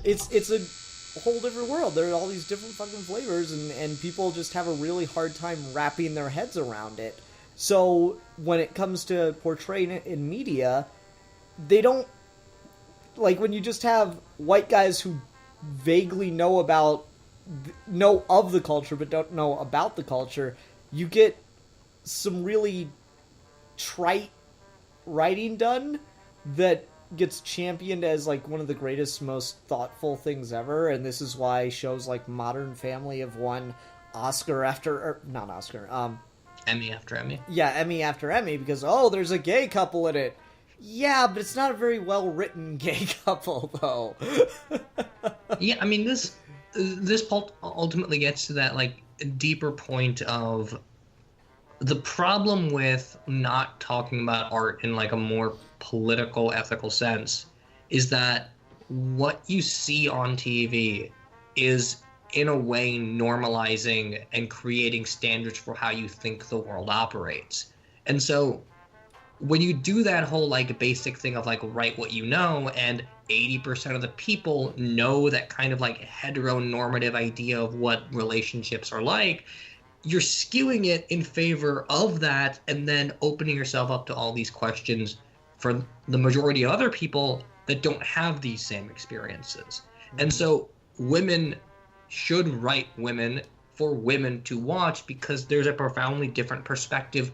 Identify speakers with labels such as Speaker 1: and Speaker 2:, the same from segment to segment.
Speaker 1: it's a whole different world. There are all these different fucking flavors, and people just have a really hard time wrapping their heads around it. So when it comes to portraying it in media, they don't, like, when you just have white guys who vaguely know of the culture but don't know about the culture, you get some really trite writing done that gets championed as like one of the greatest, most thoughtful things ever. And this is why shows like Modern Family have won Oscar after, or not Oscar,
Speaker 2: Emmy after Emmy.
Speaker 1: Yeah, Emmy after Emmy, because there's a gay couple in it. Yeah, but it's not a very well written gay couple though.
Speaker 2: Yeah, I mean this ultimately gets to that like deeper point of the problem with not talking about art in like a more political, ethical sense is that what you see on TV is in a way normalizing and creating standards for how you think the world operates. And so when you do that whole like basic thing of like write what you know, and 80% of the people know that kind of like heteronormative idea of what relationships are like, you're skewing it in favor of that and then opening yourself up to all these questions for the majority of other people that don't have these same experiences. And so women should write women for women to watch because there's a profoundly different perspective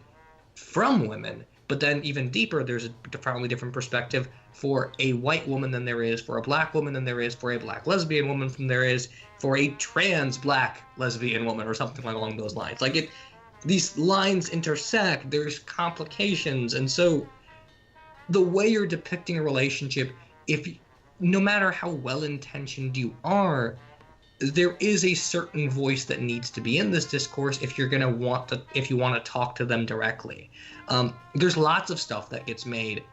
Speaker 2: from women. But then even deeper, there's a profoundly different perspective for a white woman than there is for a black woman than there is for a black lesbian woman than there is for a trans black lesbian woman or something along those lines. Like these lines intersect, there's complications. And so the way you're depicting a relationship, no matter how well-intentioned you are, there is a certain voice that needs to be in this discourse if you want to talk to them directly. There's lots of stuff that gets made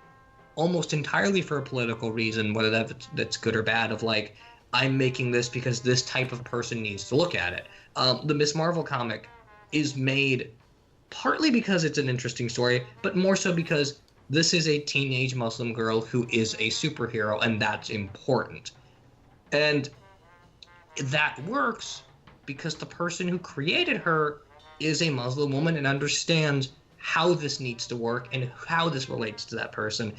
Speaker 2: almost entirely for a political reason, whether that's good or bad, of like, I'm making this because this type of person needs to look at it. The Miss Marvel comic is made partly because it's an interesting story, but more so because this is a teenage Muslim girl who is a superhero, and that's important. And that works because the person who created her is a Muslim woman and understands how this needs to work and how this relates to that person.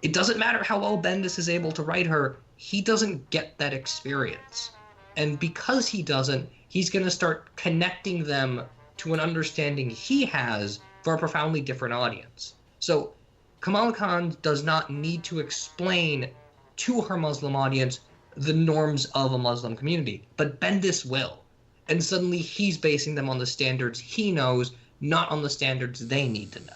Speaker 2: It doesn't matter how well Bendis is able to write her, he doesn't get that experience. And because he doesn't, he's going to start connecting them to an understanding he has for a profoundly different audience. So Kamala Khan does not need to explain to her Muslim audience the norms of a Muslim community, but Bendis will. And suddenly he's basing them on the standards he knows, not on the standards they need to know.